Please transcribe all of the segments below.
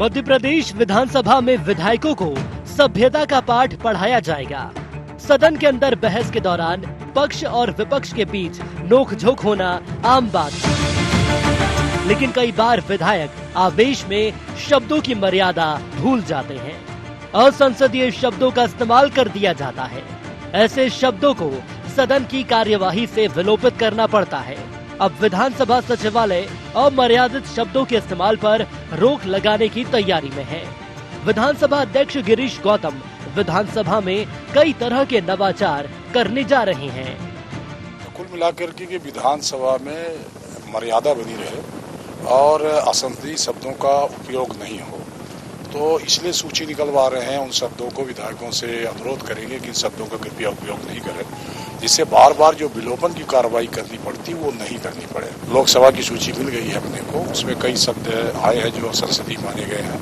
मध्य प्रदेश विधानसभा में विधायकों को सभ्यता का पाठ पढ़ाया जाएगा। सदन के अंदर बहस के दौरान पक्ष और विपक्ष के बीच नोकझोंक होना आम बात है, लेकिन कई बार विधायक आवेश में शब्दों की मर्यादा भूल जाते हैं। असंसदीय शब्दों का इस्तेमाल कर दिया जाता है। ऐसे शब्दों को सदन की कार्यवाही से विलोपित करना पड़ता है। अब विधानसभा सचिवालय अमर्यादित शब्दों के इस्तेमाल पर रोक लगाने की तैयारी में है। विधानसभा अध्यक्ष गिरीश गौतम विधानसभा में कई तरह के नवाचार करने जा रहे हैं। कुल मिलाकर के विधानसभा में मर्यादा बनी रहे और असंसदीय शब्दों का उपयोग नहीं हो, तो इसलिए सूची निकलवा रहे हैं। उन शब्दों को विधायकों से अनुरोध करेंगे कि इन शब्दों का कृपया उपयोग नहीं करें, जिससे बार बार जो विलोपन की कार्रवाई करनी पड़ती वो नहीं करनी पड़े। लोकसभा की सूची मिल गई है अपने को, उसमें कई शब्द आए हैं जो असंसदीय माने गए हैं।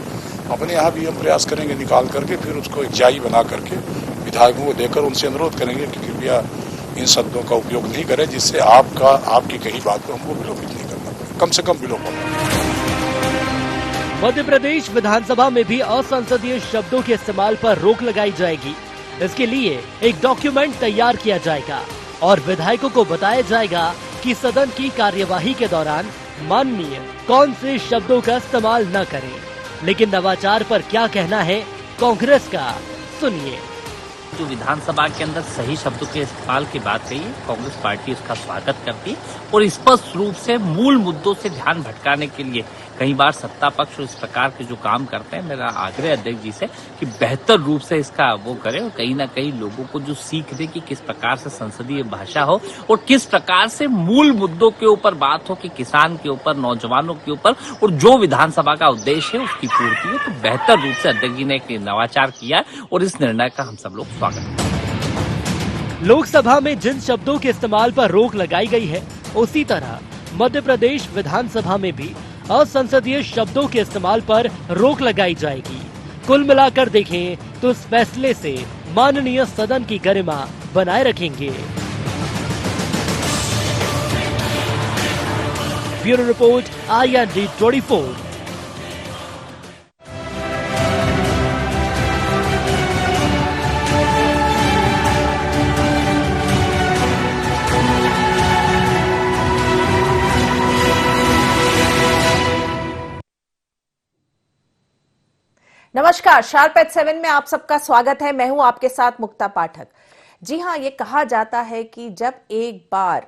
अपने यहाँ भी हम प्रयास करेंगे निकाल करके, फिर उसको एक जाई बना करके विधायकों को देकर उनसे अनुरोध करेंगे कि कृपया इन शब्दों का उपयोग नहीं करें, जिससे आपकी कही बात को हमको विलोपित नहीं करना पड़े, कम से कम विलोपन। मध्य प्रदेश विधानसभा में भी असंसदीय शब्दों के इस्तेमाल पर रोक लगाई जाएगी। इसके लिए एक डॉक्यूमेंट तैयार किया जाएगा और विधायकों को बताया जाएगा कि सदन की कार्यवाही के दौरान माननीय कौन से शब्दों का इस्तेमाल न करें। लेकिन नवाचार पर क्या कहना है कांग्रेस का, सुनिए। जो विधानसभा के अंदर सही शब्दों के इस्तेमाल की बात कही, कांग्रेस पार्टी उसका स्वागत करती और स्पष्ट रूप से मूल मुद्दों से ध्यान भटकाने के लिए कई बार सत्ता पक्ष इस प्रकार के जो काम करते हैं, मेरा आग्रह अध्यक्ष जी से कि बेहतर रूप से इसका वो करें और कहीं ना कहीं लोगों को जो सीख दे कि किस प्रकार से संसदीय भाषा हो और किस प्रकार से मूल मुद्दों के ऊपर बात हो, कि किसान के ऊपर, नौजवानों के ऊपर, और जो विधानसभा का उद्देश्य है उसकी पूर्ति हो। तो बेहतर रूप से अध्यक्ष जी ने एक नवाचार किया और इस निर्णय का हम सब लोग स्वागत करते हैं। लोकसभा में जिन शब्दों के इस्तेमाल पर रोक लगाई गई है, उसी तरह मध्य प्रदेश विधानसभा में भी असंसदीय शब्दों के इस्तेमाल पर रोक लगाई जाएगी। कुल मिलाकर देखें तो इस फैसले से माननीय सदन की गरिमा बनाए रखेंगे। Bureau report, IND 24। नमस्कार, शार्प एट 7 में आप सबका स्वागत है। मैं हूं आपके साथ मुक्ता पाठक। जी हां, ये कहा जाता है कि जब एक बार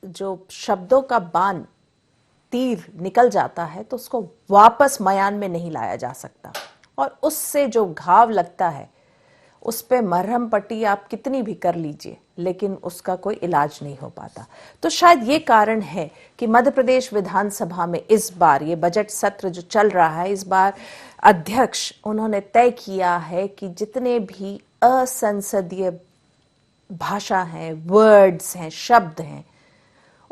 जो शब्दों का बाण, तीर निकल जाता है तो उसको वापस मयान में नहीं लाया जा सकता, और उससे जो घाव लगता है उस पे मरहम पट्टी आप कितनी भी कर लीजिए, लेकिन उसका कोई इलाज नहीं हो पाता। तो शायद ये कारण है कि मध्य प्रदेश विधानसभा में इस बार ये बजट सत्र जो चल रहा है, इस बार अध्यक्ष उन्होंने तय किया है कि जितने भी असंसदीय भाषा हैं, वर्ड्स हैं, शब्द हैं,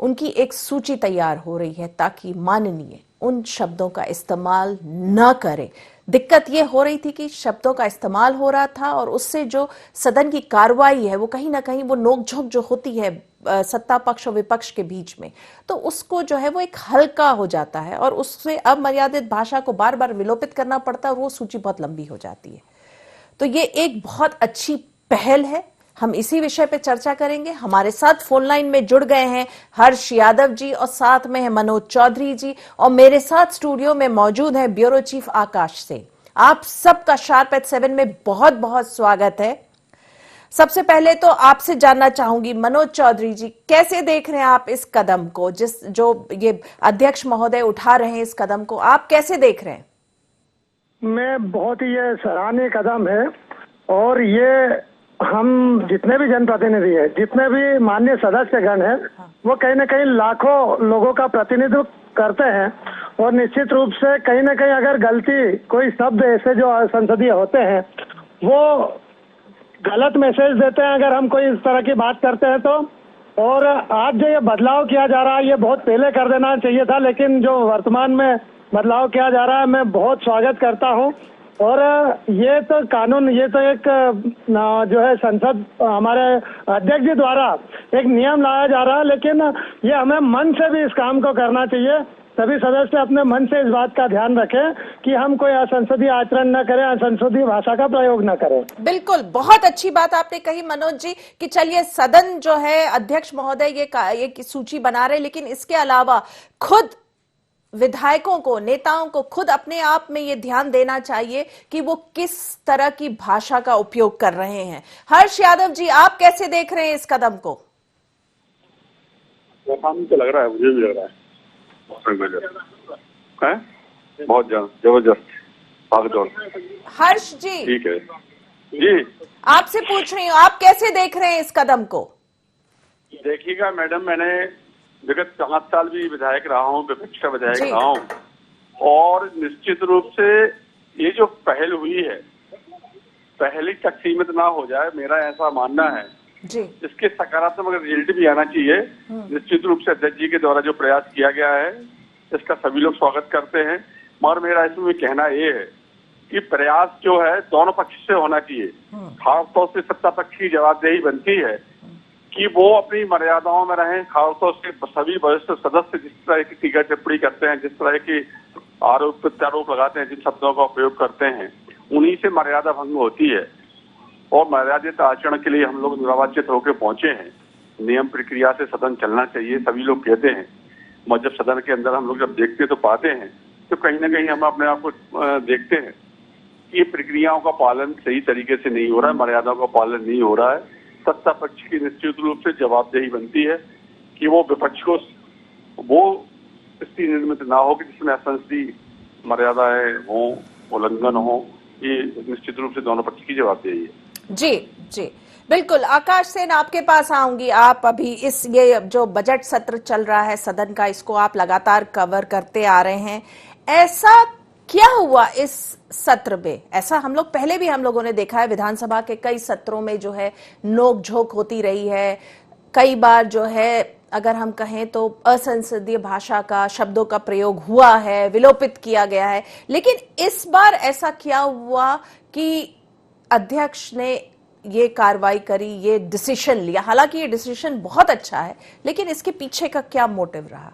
उनकी एक सूची तैयार हो रही है ताकि माननीय उन शब्दों का इस्तेमाल न करें। दिक्कत ये हो रही थी कि शब्दों का इस्तेमाल हो रहा था और उससे जो सदन की कार्रवाई है वो कहीं ना कहीं वो नोकझोंक जो होती है सत्ता पक्ष और विपक्ष के बीच में, तो उसको जो है वो एक हल्का हो जाता है और उससे अमर्यादित भाषा को बार बार विलोपित करना पड़ता है और वो सूची बहुत लंबी हो जाती है। तो ये एक बहुत अच्छी पहल है। हम इसी विषय पे चर्चा करेंगे। हमारे साथ फोन लाइन में जुड़ गए हैं हर्ष यादव जी और साथ में है मनोज चौधरी जी, और मेरे साथ स्टूडियो में मौजूद है ब्यूरो चीफ आकाश सिंह। आप सबका शार्प एट 7 में बहुत बहुत स्वागत है। सबसे पहले तो आपसे जानना चाहूंगी मनोज चौधरी जी, कैसे देख रहे हैं आप इस कदम को, जो ये अध्यक्ष महोदय उठा रहे हैं, इस कदम को आप कैसे देख रहे हैं? मैं बहुत ही ये सराहनीय कदम है, और ये हम जितने भी जनप्रतिनिधि हैं, जितने भी माननीय सदस्यगण हैं, वो कहीं ना कहीं लाखों लोगों का प्रतिनिधित्व करते हैं, और निश्चित रूप से कहीं ना कहीं अगर गलती कोई शब्द ऐसे जो संसदीय होते हैं वो गलत मैसेज देते हैं अगर हम कोई इस तरह की बात करते हैं तो। और आज जो ये बदलाव किया जा रहा है ये बहुत पहले कर देना चाहिए था, लेकिन जो वर्तमान में बदलाव किया जा रहा है मैं बहुत स्वागत करता हूँ। और ये तो कानून, ये तो एक जो है संसद हमारे अध्यक्ष जी द्वारा एक नियम लाया जा रहा है, लेकिन ये हमें मन से भी इस काम को करना चाहिए। सभी सदस्य अपने मन से इस बात का ध्यान रखें कि हम कोई असंसदीय आचरण न करें, असंसदीय भाषा का प्रयोग न करें। बिल्कुल, बहुत अच्छी बात आपने कही मनोज जी कि चलिए सदन जो है अध्यक्ष महोदय ये सूची बना रहे, लेकिन इसके अलावा खुद विधायकों को, नेताओं को खुद अपने आप में ये ध्यान देना चाहिए कि वो किस तरह की भाषा का उपयोग कर रहे हैं। हर्ष यादव जी, आप कैसे देख रहे हैं इस कदम को? तो लग रहा है, मुझे भी लग रहा है बहुत जबरदस्त भागदौड़। हर्ष जी, ठीक है जी, आपसे पूछ रही हूँ, आप कैसे देख रहे हैं इस कदम को? देखिएगा मैडम, मैंने विगत 5 साल भी विधायक रहा हूँ, विपक्ष का विधायक रहा हूँ, और निश्चित रूप से ये जो पहल हुई है, पहली तक सीमित ना हो जाए, मेरा ऐसा मानना है जी। इसके सकारात्मक रिजल्ट भी आना चाहिए। निश्चित रूप से अध्यक्ष जी के द्वारा जो प्रयास किया गया है इसका सभी लोग स्वागत करते हैं, मगर मेरा इसमें कहना ये है कि प्रयास जो है दोनों पक्ष से होना चाहिए। खासतौर से सत्ता पक्ष की जवाबदेही बनती है कि वो अपनी मर्यादाओं में रहें। खासतौर से सभी वरिष्ठ सदस्य जिस तरह की टीका टिप्पणी करते हैं, जिस तरह की आरोप प्रत्यारोप लगाते हैं, जिन शब्दों का उपयोग करते हैं, उन्हीं से मर्यादा भंग होती है। और मर्यादित आचरण के लिए हम लोग निर्वाचित होकर पहुंचे हैं। नियम प्रक्रिया से सदन चलना चाहिए, सभी लोग कहते हैं, मगर जब सदन के अंदर हम लोग जब देखते तो पाते हैं तो कहीं ना कहीं हम अपने आप को देखते हैं कि ये प्रक्रियाओं का पालन सही तरीके से नहीं हो रहा है, मर्यादाओं का पालन नहीं हो रहा है। सत्ता पक्ष की निश्चित रूप से जवाबदेही बनती है कि वो विपक्ष को वो स्थिति निर्मित ना हो कि जिसमें असंसदीय मर्यादाएं हो, उल्लंघन हो। ये निश्चित रूप से दोनों पक्ष की जवाबदेही है। जी जी, बिल्कुल। आकाश सेन, आपके पास आऊंगी। आप अभी ये जो बजट सत्र चल रहा है सदन का, इसको आप लगातार कवर करते आ रहे हैं। ऐसा क्या हुआ इस सत्र में? ऐसा हम लोगों ने देखा है, विधानसभा के कई सत्रों में जो है नोक झोंक होती रही है। कई बार जो है अगर हम कहें तो असंसदीय भाषा का, शब्दों का प्रयोग हुआ है, विलोपित किया गया है। लेकिन इस बार ऐसा क्या हुआ कि अध्यक्ष ने ये कार्रवाई करी, ये डिसीजन लिया? हालांकि ये डिसीजन बहुत अच्छा है, लेकिन इसके पीछे का क्या मोटिव रहा?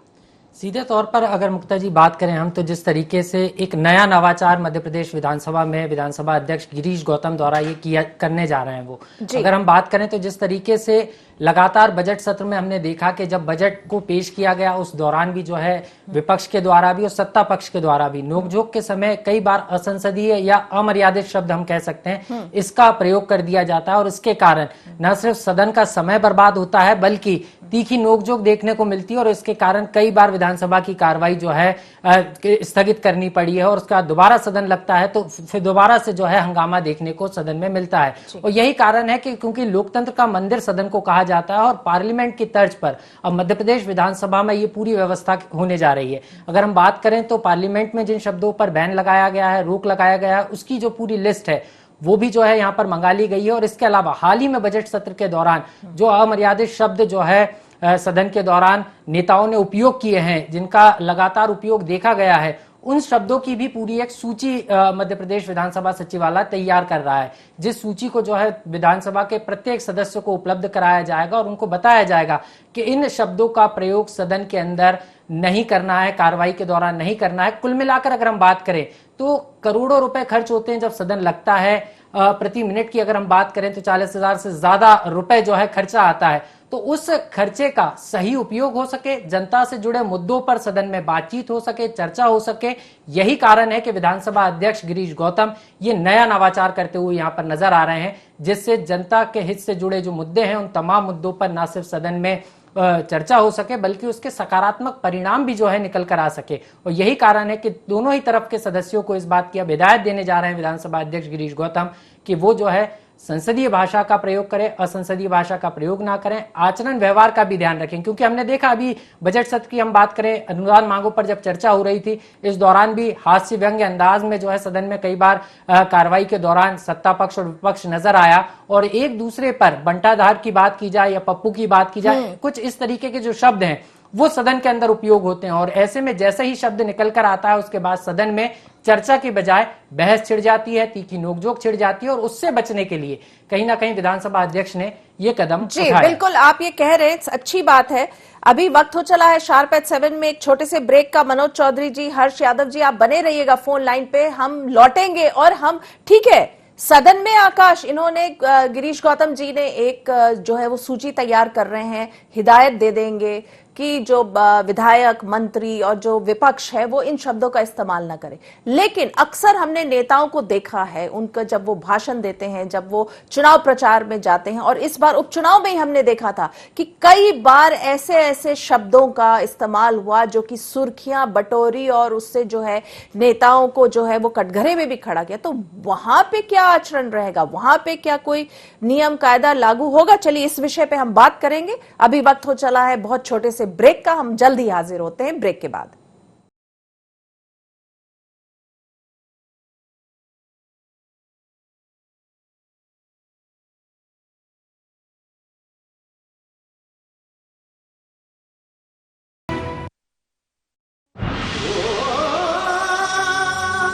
सीधे तौर पर अगर मुक्ता जी बात करें हम, तो जिस तरीके से एक नया नवाचार मध्य प्रदेश विधानसभा में विधानसभा अध्यक्ष गिरीश गौतम द्वारा ये करने जा रहे हैं वो, अगर हम बात करें तो जिस तरीके से लगातार बजट सत्र में हमने देखा कि जब बजट को पेश किया गया उस दौरान भी जो है विपक्ष के द्वारा भी और सत्ता पक्ष के द्वारा भी नोकझोंक के समय कई बार असंसदीय या अमर्यादित शब्द हम कह सकते हैं इसका प्रयोग कर दिया जाता है, और इसके कारण न सिर्फ सदन का समय बर्बाद होता है बल्कि तीखी नोकझोंक देखने को मिलती है, और इसके कारण कई बार विधानसभा की कार्रवाई जो है स्थगित करनी पड़ी है, और उसका दोबारा सदन लगता है तो फिर दोबारा से जो है हंगामा देखने को सदन में मिलता है। और यही कारण है कि क्योंकि लोकतंत्र का मंदिर सदन को कहा जाता है और पार्लियामेंट की तर्ज पर अब मध्य प्रदेश विधानसभा में ये पूरी व्यवस्था होने जा रही है। अगर हम बात करें तो पार्लियामेंट में जिन शब्दों पर बैन लगाया गया है, रोक लगाया गया है, उसकी जो पूरी लिस्ट है वो भी जो है यहाँ पर मंगा ली गई है। और इसके अलावा हाल ही में बजट सत्र के दौरान जो अमर्यादित शब्द जो है सदन के दौरान नेताओं ने उपयोग किए हैं, जिनका लगातार उपयोग देखा गया है, उन शब्दों की भी पूरी एक सूची मध्य प्रदेश विधानसभा सचिवालय तैयार कर रहा है, जिस सूची को जो है विधानसभा के प्रत्येक सदस्य को उपलब्ध कराया जाएगा और उनको बताया जाएगा कि इन शब्दों का प्रयोग सदन के अंदर नहीं करना है, कार्रवाई के दौरान नहीं करना है। कुल मिलाकर अगर हम बात करें तो करोड़ों रुपए खर्च होते हैं जब सदन लगता है। प्रति मिनट की अगर हम बात करें तो 40,000 से ज्यादा रुपए जो है खर्चा आता है। तो उस खर्चे का सही उपयोग हो सके, जनता से जुड़े मुद्दों पर सदन में बातचीत हो सके, चर्चा हो सके, यही कारण है कि विधानसभा अध्यक्ष गिरीश गौतम ये नया नवाचार करते हुए यहाँ पर नजर आ रहे हैं, जिससे जनता के हित से जुड़े जो मुद्दे हैं उन तमाम मुद्दों पर न सिर्फ सदन में चर्चा हो सके बल्कि उसके सकारात्मक परिणाम भी जो है निकल कर आ सके। और यही कारण है कि दोनों ही तरफ के सदस्यों को इस बात की अब हिदायत देने जा रहे हैं विधानसभा अध्यक्ष गिरीश गौतम कि वो जो है संसदीय भाषा का प्रयोग करें, असंसदीय भाषा का प्रयोग ना करें, आचरण व्यवहार का भी ध्यान रखें। क्योंकि हमने देखा अभी बजट सत्र की हम बात करें, अनुदान मांगों पर जब चर्चा हो रही थी, इस दौरान भी हास्य व्यंग्य अंदाज में जो है सदन में कई बार कार्रवाई के दौरान सत्ता पक्ष और विपक्ष नजर आया, और एक दूसरे पर बंटाधार की बात की जाए या पप्पू की बात की जाए, कुछ इस तरीके के जो शब्द हैं वो सदन के अंदर उपयोग होते हैं। और ऐसे में जैसे ही शब्द निकल कर आता है उसके बाद सदन में चर्चा की बजाय बहस छिड़ जाती है, तीखी नोकझोंक छिड़ जाती है, और उससे बचने के लिए कहीं ना कहीं विधानसभा अध्यक्ष ने ये कदम उठाया। बिल्कुल आप ये कह रहे हैं, अच्छी बात है। अभी वक्त हो चला है शार्प एट 7 में एक छोटे से ब्रेक का। मनोज चौधरी जी, हर्ष यादव जी, आप बने रहिएगा फोन लाइन पे, हम लौटेंगे। और हम ठीक है, सदन में आकाश, इन्होंने गिरीश गौतम जी ने एक जो है वो सूची तैयार कर रहे हैं, हिदायत दे देंगे कि जो विधायक, मंत्री और जो विपक्ष है वो इन शब्दों का इस्तेमाल ना करे। लेकिन अक्सर हमने नेताओं को देखा है, उनका जब वो भाषण देते हैं, जब वो चुनाव प्रचार में जाते हैं, और इस बार उपचुनाव में ही हमने देखा था कि कई बार ऐसे ऐसे शब्दों का इस्तेमाल हुआ जो कि सुर्खियां बटोरी और उससे जो है नेताओं को जो है वो कटघरे में भी खड़ा किया। तो वहां पे क्या आचरण रहेगा, वहां पे क्या कोई नियम कायदा लागू होगा? चलिए इस विषय पे हम बात करेंगे। अभी वक्त हो चला है बहुत छोटे से ब्रेक का, हम जल्द ही हाजिर होते हैं ब्रेक के बाद।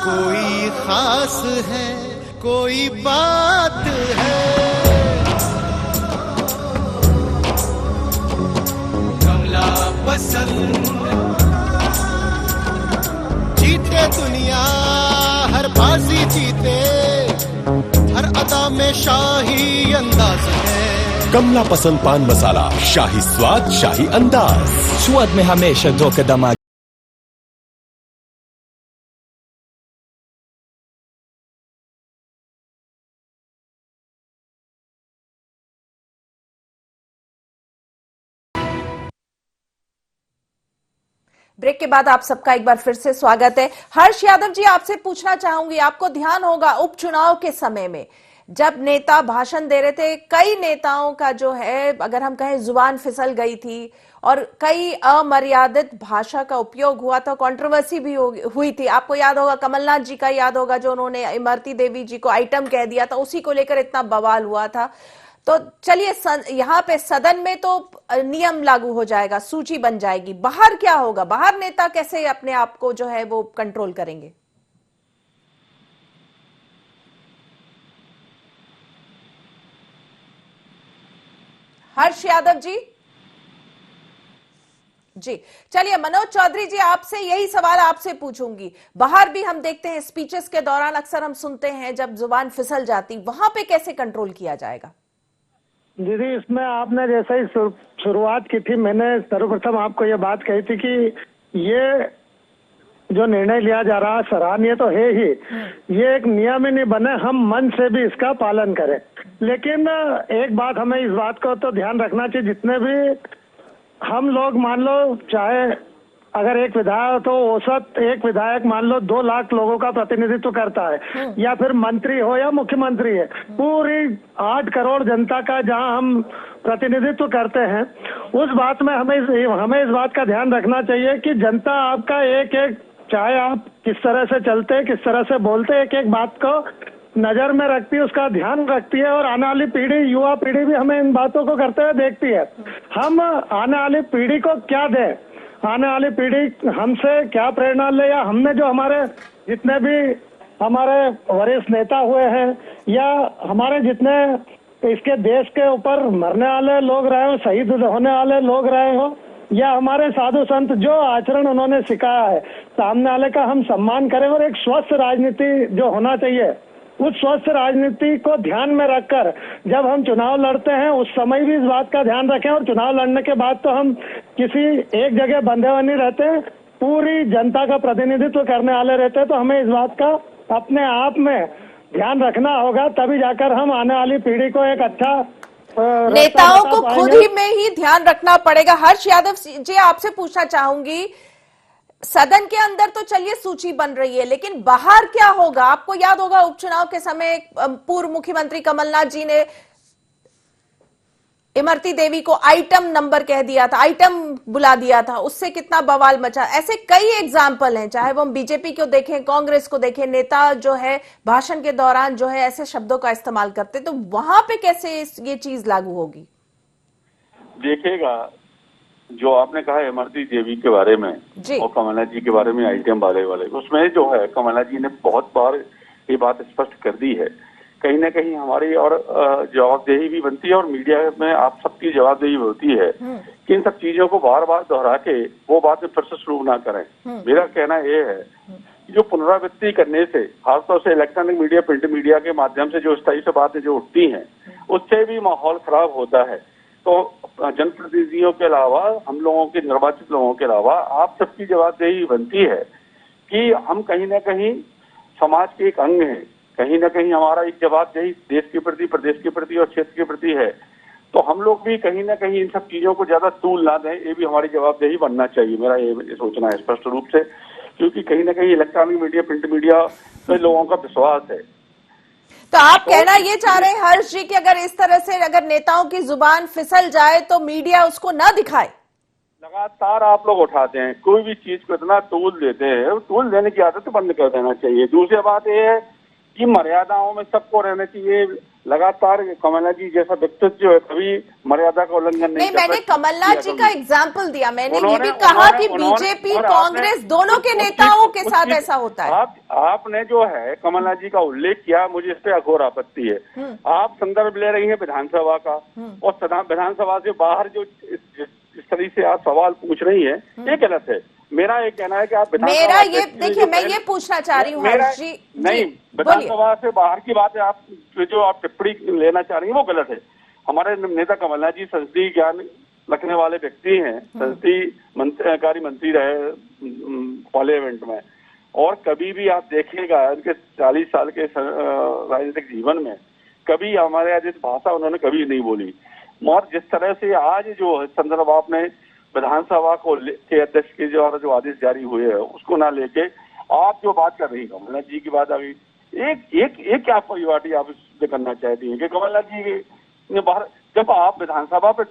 कोई खास है, कोई बात है, कमला पसंद। जीते दुनिया हर बाजी जीते, हर अदा में शाही अंदाज है। कमला पसंद पान मसाला, शाही स्वाद, शाही अंदाज, स्वाद में हमेशा 2 कदम आगे। ब्रेक के बाद आप सबका एक बार फिर से स्वागत है। हर्ष यादव जी, आपसे पूछना चाहूंगी, आपको ध्यान होगा उपचुनाव के समय में जब नेता भाषण दे रहे थे, कई नेताओं का जो है, अगर हम कहें, जुबान फिसल गई थी और कई अमर्यादित भाषा का उपयोग हुआ था, कंट्रोवर्सी भी हुई थी। आपको याद होगा, कमलनाथ जी का याद होगा, जो उन्होंने इमरती देवी जी को आइटम कह दिया था, उसी को लेकर इतना बवाल हुआ था। तो चलिए, यहाँ पे सदन में तो नियम लागू हो जाएगा, सूची बन जाएगी, बाहर क्या होगा? बाहर नेता कैसे अपने आप को जो है वो कंट्रोल करेंगे? हर्ष यादव जी जी, चलिए मनोज चौधरी जी, आपसे यही सवाल आपसे पूछूंगी। बाहर भी हम देखते हैं स्पीचेस के दौरान अक्सर हम सुनते हैं जब जुबान फिसल जाती, वहां पे कैसे कंट्रोल किया जाएगा? दीदी, इसमें आपने जैसे ही शुरुआत की थी, मैंने सर्वप्रथम आपको ये बात कही थी कि ये जो निर्णय लिया जा रहा है सराहनीय तो है ही, ये एक नियम ही नहीं बने, हम मन से भी इसका पालन करें। लेकिन एक बात हमें इस बात को तो ध्यान रखना चाहिए, जितने भी हम लोग, मान लो चाहे अगर एक विधायक तो औसत एक विधायक मान लो 2 लाख लोगों का प्रतिनिधित्व करता है, या फिर मंत्री हो या मुख्यमंत्री है, पूरी 8 करोड़ जनता का जहां हम प्रतिनिधित्व करते हैं, उस बात में हमें इस बात का ध्यान रखना चाहिए कि जनता आपका एक एक, चाहे आप किस तरह से चलते हैं, किस तरह से बोलते हैं, एक एक बात को नजर में रखती है, उसका ध्यान रखती है। और आने वाली पीढ़ी, युवा पीढ़ी भी हमें इन बातों को करते हुए देखती है। हम आने वाली पीढ़ी को क्या दें, आने वाली पीढ़ी हमसे क्या प्रेरणा ले, या हमने जो हमारे जितने भी हमारे वरिष्ठ नेता हुए हैं, या हमारे जितने इसके देश के ऊपर मरने वाले लोग रहे हो, शहीद होने वाले लोग रहे हो, या हमारे साधु संत, जो आचरण उन्होंने सिखाया है, सामने वाले का हम सम्मान करें। और एक स्वस्थ राजनीति जो होना चाहिए, उस स्वस्थ राजनीति को ध्यान में रखकर जब हम चुनाव लड़ते हैं उस समय भी इस बात का ध्यान रखें। और चुनाव लड़ने के बाद तो हम किसी एक जगह बंधे हुए नहीं रहते, पूरी जनता का प्रतिनिधित्व करने वाले रहते हैं। तो हमें इस बात का अपने आप में ध्यान रखना होगा, तभी जाकर हम आने वाली पीढ़ी को एक अच्छा नेताओं को खुद ही में ही ध्यान रखना पड़ेगा। हर्ष यादव जी, आपसे पूछना चाहूंगी, सदन के अंदर तो चलिए सूची बन रही है, लेकिन बाहर क्या होगा? आपको याद होगा उपचुनाव के समय पूर्व मुख्यमंत्री कमलनाथ जी ने इमरती देवी को आइटम नंबर कह दिया था, आइटम बुला दिया था, उससे कितना बवाल मचा। ऐसे कई एग्जाम्पल हैं, चाहे वो हम बीजेपी को देखें, कांग्रेस को देखें, नेता जो है भाषण के दौरान जो है ऐसे शब्दों का इस्तेमाल करते, तो वहां पे कैसे ये चीज लागू होगी? देखिएगा, जो आपने कहा इमरती देवी के बारे में जी। और कमलनाथ जी के बारे में आइटम वाले उसमें जो है कमलनाथ जी ने बहुत बार ये बात स्पष्ट कर दी है। कहीं ना कहीं हमारी और जवाबदेही भी बनती है और मीडिया में आप सबकी जवाबदेही होती है कि इन सब चीजों को बार बार दोहरा के वो बात में फिर से शुरू ना करें। मेरा कहना ये है कि जो पुनरावृत्ति करने से खासतौर से इलेक्ट्रॉनिक मीडिया, प्रिंट मीडिया के माध्यम से जो इस टाइप से बातें जो उठती हैं उससे भी माहौल खराब होता है। तो जनप्रतिनिधियों के अलावा, हम लोगों के निर्वाचित लोगों के अलावा आप सबकी जवाबदेही बनती है कि हम कहीं ना कहीं समाज के एक अंग हैं, कहीं ना कहीं हमारा एक जवाबदेही देश के प्रति, प्रदेश के प्रति और क्षेत्र के प्रति है। तो हम लोग भी कहीं ना कहीं इन सब चीजों को ज्यादा तूल ना दें, ये भी हमारी जवाबदेही बनना चाहिए। मेरा ये सोचना है स्पष्ट रूप से, क्योंकि कहीं ना कहीं इलेक्ट्रॉनिक मीडिया, प्रिंट मीडिया में लोगों का विश्वास है। तो आप कहना ये चाह रहे हैं हर्ष जी कि अगर इस तरह से अगर नेताओं की जुबान फिसल जाए तो मीडिया उसको ना दिखाए? लगातार आप लोग उठाते हैं, कोई भी चीज को इतना तूल देते हैं, तूल देने की आदत बंद कर देना चाहिए। दूसरी बात यह है कि मर्यादाओं में सबको रहना चाहिए। लगातार कमलनाथ जी जैसा व्यक्तित्व जो है कभी मर्यादा का उल्लंघन नहीं करता। मैंने कमलनाथ जी का एग्जाम्पल दिया, मैंने ये भी कहा कि बीजेपी कांग्रेस दोनों के नेताओं के साथ ऐसा होता है। आपने जो है कमलनाथ जी का उल्लेख किया, मुझे इस पे अघोर आपत्ति है। आप संदर्भ ले रही हैं विधानसभा का, और विधानसभा से बाहर जो इस तरह से आप सवाल पूछ रही हैं ये गलत है। मेरा ये कहना है कि आप मेरा ये देखिए, मैं ये पूछना चाह रही हूँ हर्ष जी, नहीं, विधानसभा से बाहर की बात है, आप जो आप टिप्पणी लेना चाह रही हैं वो गलत है। हमारे नेता कमलनाथ जी संसदीय ज्ञान रखने वाले व्यक्ति हैं, संसदीय कार्य मंत्री रहे पार्लियामेंट में, और कभी भी आप देखिएगा उनके 40 साल के राजनीतिक जीवन में कभी हमारे यहाँ जिस भाषा उन्होंने कभी नहीं बोली। और जिस तरह से आज जो संदर्भ आपने विधानसभा को के अध्यक्ष के द्वारा जो आदेश जारी हुए हैं उसको ना लेके आप जो बात कर रही हैं कमलनाथ जी की बात आ गई, एक क्या परिपाटी आप इससे करना चाहती हैं कि कमलनाथ जी ने बाहर, जब आप विधानसभा पे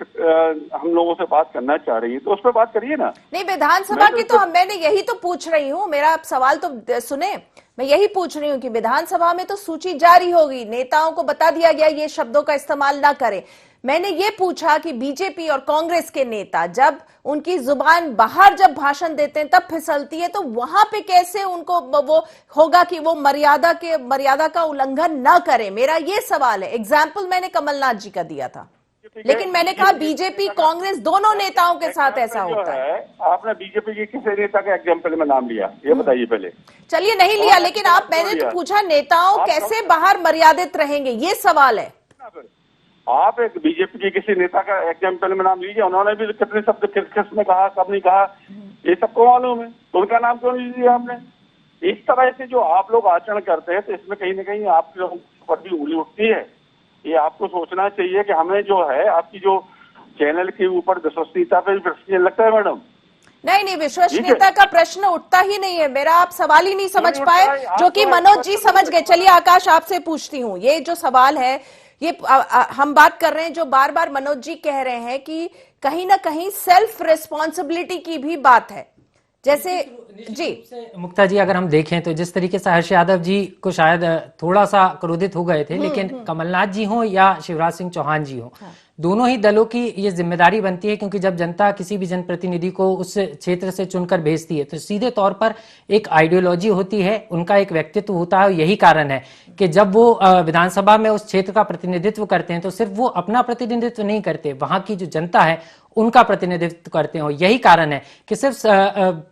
हम लोगों से बात करना चाह रही है तो उस पर बात करिए ना। नहीं, विधानसभा की तो मैंने यही तो पूछ रही हूँ, मेरा आप सवाल तो सुने। मैं यही पूछ रही हूँ कि विधानसभा में तो सूची जारी होगी, नेताओं को बता दिया गया ये शब्दों का इस्तेमाल ना करें। मैंने ये पूछा कि बीजेपी और कांग्रेस के नेता जब उनकी जुबान बाहर जब भाषण देते हैं तब फिसलती है, तो वहां पे कैसे उनको वो होगा कि वो मर्यादा का उल्लंघन ना करें? मेरा ये सवाल है। एग्जाम्पल मैंने कमलनाथ जी का दिया था, लेकिन मैंने कहा बीजेपी कांग्रेस दोनों नेताओं के साथ ऐसा होता है। आपने बीजेपी के किस नेता का एग्जाम्पल में नाम लिया ये बताइए पहले। चलिए नहीं लिया, लेकिन मैंने तो पूछा नेताओं कैसे बाहर मर्यादित रहेंगे, ये सवाल है। आप एक बीजेपी के किसी नेता का एग्जाम्पल में नाम लीजिए, उन्होंने भी कितने शब्द किस में कहा, कब नहीं कहा, ये सबको मालूम है, तो उनका नाम क्यों नहीं लिया आपने? इस तरह से जो आप लोग आचरण करते हैं तो इसमें कहीं ना कहीं आप लोगों पर भी उंगली उठती है। ये आपको सोचना चाहिए कि हमें जो है आपकी जो चैनल के ऊपर विश्वसनीयता पे प्रश्न लगता है मैडम। नहीं, विश्वसनीयता का प्रश्न उठता ही नहीं है मेरा, आप सवाल ही नहीं समझ पाए जो कि मनोज जी समझ गए। चलिए आकाश आपसे पूछती हूँ, ये जो सवाल है ये हम बात कर रहे हैं जो बार बार मनोज जी कह रहे हैं कि कहीं ना कहीं सेल्फ रिस्पॉन्सिबिलिटी की भी बात है, जैसे जी मुक्ता जी अगर हम देखें तो जिस तरीके से हर्ष यादव जी को शायद थोड़ा सा क्रोधित हो गए थे, लेकिन कमलनाथ जी हो या शिवराज सिंह चौहान जी हो, दोनों ही दलों की ये जिम्मेदारी बनती है, क्योंकि जब जनता किसी भी जनप्रतिनिधि को उस क्षेत्र से चुनकर भेजती है तो सीधे तौर पर एक आइडियोलॉजी होती है, उनका एक व्यक्तित्व होता है। यही कारण है कि जब वो विधानसभा में उस क्षेत्र का प्रतिनिधित्व करते हैं तो सिर्फ वो अपना प्रतिनिधित्व नहीं करते, वहां की जो जनता है उनका प्रतिनिधित्व करते हो। यही कारण है कि सिर्फ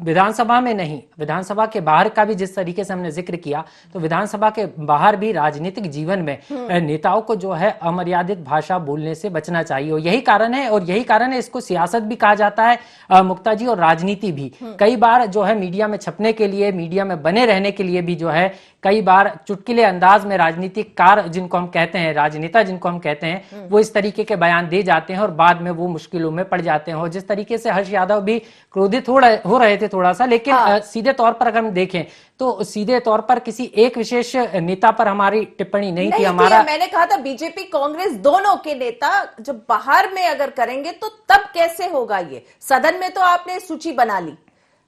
विधानसभा में नहीं, विधानसभा के बाहर का भी जिस तरीके से हमने जिक्र किया, तो विधानसभा के बाहर भी राजनीतिक जीवन में नेताओं को जो है अमर्यादित भाषा बोलने से बचना चाहिए। और यही कारण है, और यही कारण है इसको सियासत भी कहा जाता है मुक्ता जी, और राजनीति भी। कई बार जो है मीडिया में छपने के लिए, मीडिया में बने रहने के लिए भी जो है कई बार चुटकिले अंदाज में राजनीतिक कार जिनको हम कहते हैं, राजनेता जिनको हम कहते हैं, वो इस तरीके के बयान दे जाते हैं और बाद में वो मुश्किलों में पड़ जाते हैं। और जिस तरीके से हर्ष यादव भी क्रोधित हो रहे थे थोड़ा सा, लेकिन सीधे तौर पर अगर हम देखें तो सीधे तौर पर किसी एक विशेष नेता पर हमारी टिप्पणी नहीं थी। हमारा मैंने कहा था बीजेपी कांग्रेस दोनों के नेता जब बाहर में अगर करेंगे तो तब कैसे होगा ये? सदन में तो आपने सूची बना ली,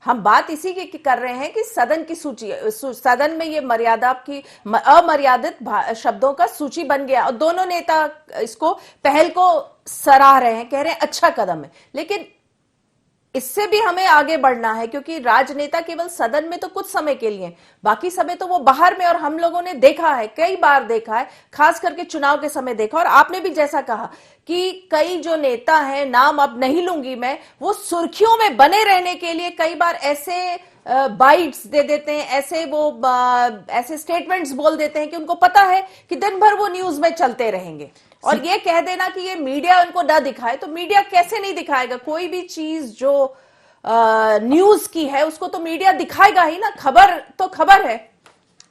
हम बात इसी की कर रहे हैं कि सदन की सूची, सदन में ये मर्यादा की अमर्यादित शब्दों का सूची बन गया और दोनों नेता इसको पहल को सराह रहे हैं, कह रहे हैं अच्छा कदम है। लेकिन इससे भी हमें आगे बढ़ना है, क्योंकि राजनेता केवल सदन में तो कुछ समय के लिए, बाकी समय तो वो बाहर में, और हम लोगों ने देखा है, कई बार देखा है, खास करके चुनाव के समय देखा। और आपने भी जैसा कहा कि कई जो नेता हैं, नाम अब नहीं लूंगी मैं, वो सुर्खियों में बने रहने के लिए कई बार ऐसे बाइट्स दे देते हैं, ऐसे स्टेटमेंट्स बोल देते हैं कि उनको पता है कि दिन भर वो न्यूज में चलते रहेंगे। और ये कह देना कि ये मीडिया उनको न दिखाए, तो मीडिया कैसे नहीं दिखाएगा? कोई भी चीज जो न्यूज की है उसको तो मीडिया दिखाएगा ही ना, खबर तो खबर है।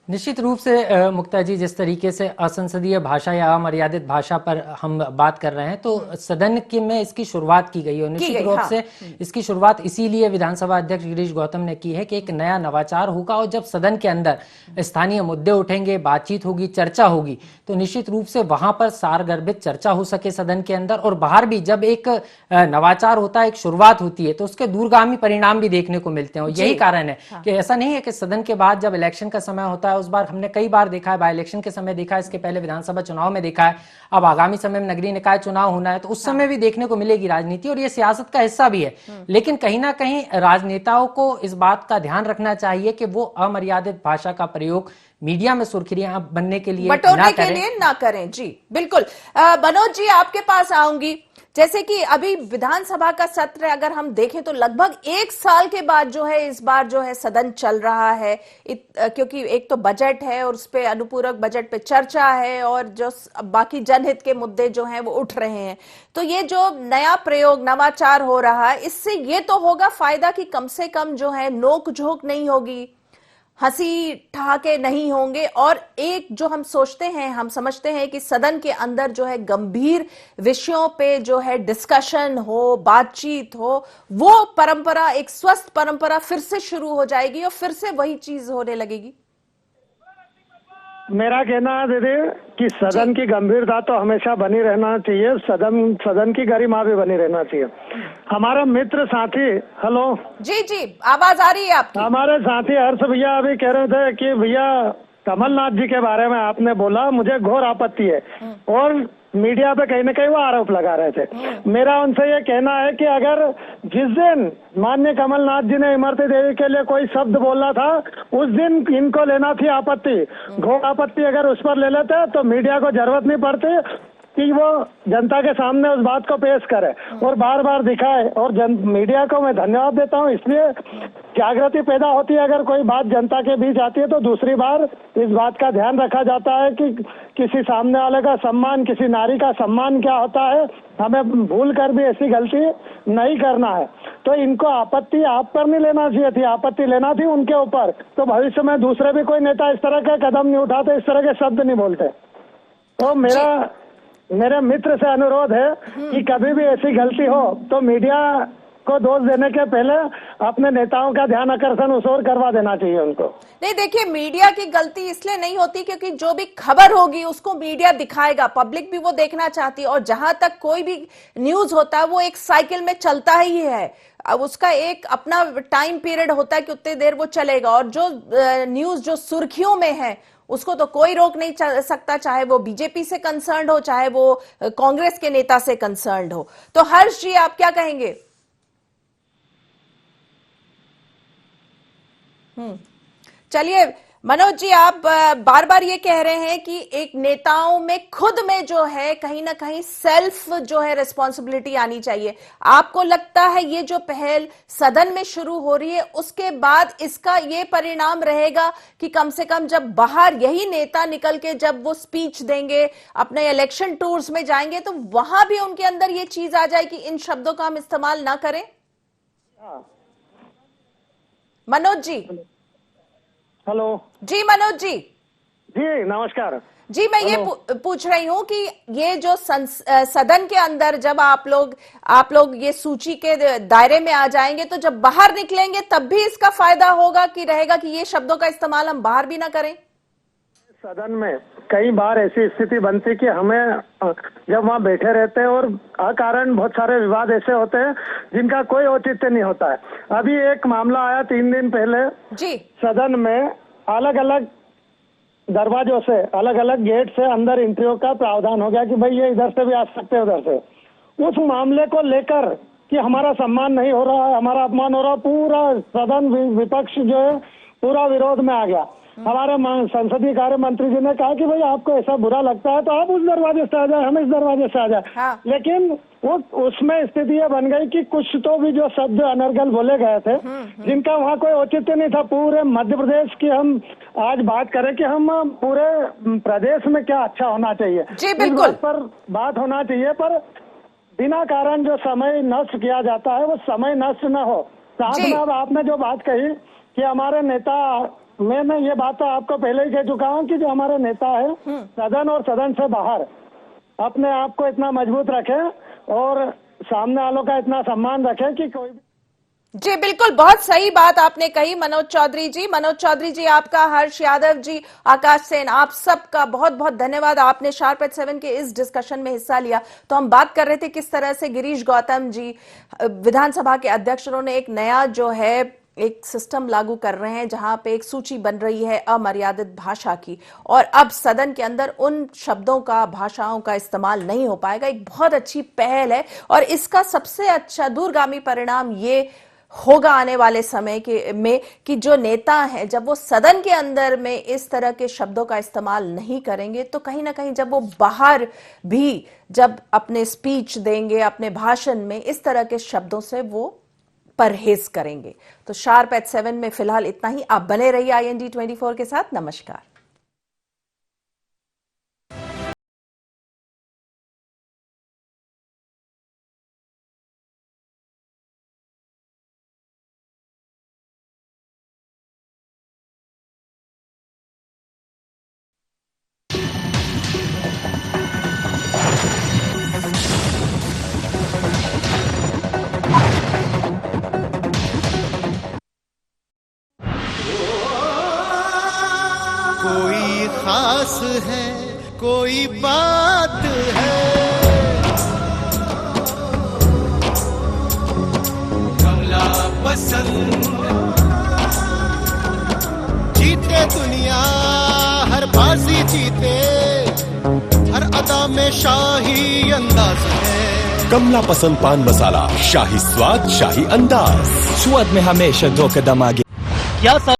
निश्चित रूप से मुक्ता जी, जिस तरीके से असंसदीय भाषा या अमर्यादित भाषा पर हम बात कर रहे हैं, तो सदन के में इसकी शुरुआत की गई और निश्चित रूप से इसकी शुरुआत इसीलिए विधानसभा अध्यक्ष गिरीश गौतम ने की है कि एक नया नवाचार होगा, और जब सदन के अंदर स्थानीय मुद्दे उठेंगे, बातचीत होगी, चर्चा होगी, तो निश्चित रूप से वहां पर सारगर्भित चर्चा हो सके सदन के अंदर और बाहर भी। जब एक नवाचार होता है, एक शुरुआत होती है, तो उसके दूरगामी परिणाम भी देखने को मिलते हैं। और यही कारण है कि ऐसा नहीं है कि सदन के बाद जब इलेक्शन का समय होता है, उस बार हमने कई बार देखा है, बाय इलेक्शन के समय देखा है, इसके पहले विधानसभा चुनाव में देखा है, अब आगामी समय में नगरीय निकाय चुनाव होना है, तो उस समय भी देखने को मिलेगी राजनीति, और ये सियासत का हिस्सा भी है। लेकिन कहीं ना कहीं राजनेताओं को इस बात का ध्यान रखना चाहिए कि वो अमर्यादित भाषा का प्रयोग मीडिया में सुर्खियां बनने के लिए ना करें। जी बिल्कुल। मनोज जी, आपके पास आऊंगी। जैसे कि अभी विधानसभा का सत्र अगर हम देखें तो लगभग 1 साल के बाद जो है इस बार जो है सदन चल रहा है, क्योंकि एक तो बजट है और उस पे अनुपूरक बजट पे चर्चा है, और जो बाकी जनहित के मुद्दे जो हैं वो उठ रहे हैं। तो ये जो नया प्रयोग, नवाचार हो रहा है, इससे ये तो होगा फायदा कि कम से कम जो है नोक झोंक नहीं होगी, हंसी ठहाके नहीं होंगे, और एक जो हम सोचते हैं, हम समझते हैं कि सदन के अंदर जो है गंभीर विषयों पे जो है डिस्कशन हो, बातचीत हो, वो परंपरा, एक स्वस्थ परंपरा फिर से शुरू हो जाएगी और फिर से वही चीज होने लगेगी। मेरा कहना है दीदी कि सदन की गंभीरता तो हमेशा बनी रहना चाहिए, सदन की गरिमा भी बनी रहना चाहिए। हमारा मित्र साथी, हेलो जी जी, आवाज आ रही है आपकी। हमारे साथी हर्ष भैया अभी कह रहे थे कि भैया कमलनाथ जी के बारे में आपने बोला, मुझे घोर आपत्ति है, और मीडिया पे कहीं ना कहीं वो आरोप लगा रहे थे। मेरा उनसे ये कहना है कि अगर जिस दिन माननीय कमलनाथ जी ने इमरती देवी के लिए कोई शब्द बोला था, उस दिन इनको लेना थी आपत्ति, घोर आपत्ति अगर उस पर ले लेते तो मीडिया को जरूरत नहीं पड़ती कि वो जनता के सामने उस बात को पेश करे और बार बार दिखाए। और मीडिया को मैं धन्यवाद देता हूँ, इसलिए जागृति पैदा होती है। अगर कोई बात जनता के बीच आती है तो दूसरी बार इस बात का ध्यान रखा जाता है कि किसी सामने वाले का सम्मान, किसी नारी का सम्मान क्या होता है, हमें भूल कर भी ऐसी गलती नहीं करना है। तो इनको आपत्ति आप पर नहीं लेना चाहिए थी, आपत्ति लेना थी उनके ऊपर, तो भविष्य में दूसरे भी कोई नेता इस तरह का कदम नहीं उठाते, इस तरह के शब्द नहीं बोलते। तो मेरे मित्र से अनुरोध है कि कभी भी ऐसी गलती हो तो मीडिया को दोष देने के पहले अपने नेताओं का ध्यान आकर्षण उस ओर करवा देना चाहिए उनको। नहीं, देखिए, मीडिया की गलती इसलिए नहीं होती क्योंकि जो भी खबर होगी उसको मीडिया दिखाएगा, पब्लिक भी वो देखना चाहती है, और जहां तक कोई भी न्यूज होता है वो एक साइकिल में चलता ही है। अब उसका एक अपना टाइम पीरियड होता है कि उतनी देर वो चलेगा, और जो न्यूज जो सुर्खियों में है उसको तो कोई रोक नहीं सकता, चाहे वो बीजेपी से कंसर्न्ड हो, चाहे वो कांग्रेस के नेता से कंसर्न्ड हो। तो हर्ष जी, आप क्या कहेंगे? चलिए मनोज जी, आप बार बार ये कह रहे हैं कि एक नेताओं में खुद में जो है कहीं ना कहीं सेल्फ जो है रिस्पॉन्सिबिलिटी आनी चाहिए। आपको लगता है ये जो पहल सदन में शुरू हो रही है उसके बाद इसका ये परिणाम रहेगा कि कम से कम जब बाहर यही नेता निकल के जब वो स्पीच देंगे, अपने इलेक्शन टूर्स में जाएंगे, तो वहां भी उनके अंदर ये चीज आ जाए कि इन शब्दों का हम इस्तेमाल ना करें? मनोज जी। हेलो जी मनोज जी। जी नमस्कार जी, मैं ये पूछ रही हूँ कि ये जो सदन के अंदर जब आप लोग ये सूची के दायरे में आ जाएंगे, तो जब बाहर निकलेंगे तब भी इसका फायदा होगा कि रहेगा कि ये शब्दों का इस्तेमाल हम बाहर भी ना करें? सदन में कई बार ऐसी स्थिति बनती कि हमें जब वहाँ बैठे रहते हैं और अकारण बहुत सारे विवाद ऐसे होते हैं जिनका कोई औचित्य नहीं होता है। अभी एक मामला आया 3 दिन पहले जी, सदन में अलग अलग दरवाजों से, अलग अलग गेट से अंदर एंट्रियों का प्रावधान हो गया कि भाई ये इधर से भी आ सकते हैं, उधर से। उस मामले को लेकर कि हमारा सम्मान नहीं हो रहा है, हमारा अपमान हो रहा है। पूरा सदन विपक्ष जो है पूरा विरोध में आ गया। हमारे संसदीय कार्य मंत्री जी ने कहा कि भाई आपको ऐसा बुरा लगता है तो आप उस दरवाजे से आ जाए, हम इस दरवाजे से आ जाए। हाँ। लेकिन वो उसमें स्थिति ये बन गई कि कुछ तो भी जो शब्द अनर्गल बोले गए थे, जिनका वहाँ कोई औचित्य नहीं था। पूरे मध्य प्रदेश की हम आज बात करें कि हम पूरे प्रदेश में क्या अच्छा होना चाहिए, जी बिल्कुल, इस पर बात होना चाहिए। पर बिना कारण जो समय नष्ट किया जाता है वो समय नष्ट न हो। साथ में अब आपने जो बात कही कि हमारे नेता, मैं ये बात तो आपको पहले ही कह चुका हूँ कि जो हमारे नेता है सदन और सदन से बाहर अपने आप को इतना मजबूत रखें और सामने वालों का इतना सम्मान रखें कि कोई भी। जी बिल्कुल, बहुत सही बात आपने कही मनोज चौधरी जी। मनोज चौधरी जी आपका, हर्ष यादव जी, आकाश सेन, आप सबका बहुत बहुत धन्यवाद। आपने शार्प एट 7 के इस डिस्कशन में हिस्सा लिया। तो हम बात कर रहे थे किस तरह से गिरीश गौतम जी विधानसभा के अध्यक्ष, उन्होंने एक नया जो है एक सिस्टम लागू कर रहे हैं जहां पे एक सूची बन रही है अमर्यादित भाषा की, और अब सदन के अंदर उन शब्दों का, भाषाओं का इस्तेमाल नहीं हो पाएगा। एक बहुत अच्छी पहल है और इसका सबसे अच्छा दूरगामी परिणाम ये होगा आने वाले समय में कि जो नेता हैं जब वो सदन के अंदर में इस तरह के शब्दों का इस्तेमाल नहीं करेंगे तो कहीं ना कहीं जब वो बाहर भी जब अपने स्पीच देंगे, अपने भाषण में इस तरह के शब्दों से वो परहेज करेंगे। तो शार्प एट 7 में फिलहाल इतना ही। आप बने रहिए IND 24 के साथ। नमस्कार। कोई खास है, कोई बात है, कमला पसंद। जीते दुनिया हर बाजी जीते, हर अदा में शाही अंदाज है। कमला पसंद पान मसाला, शाही स्वाद, शाही अंदाज। स्वाद में हमेशा 2 कदम आगे। क्या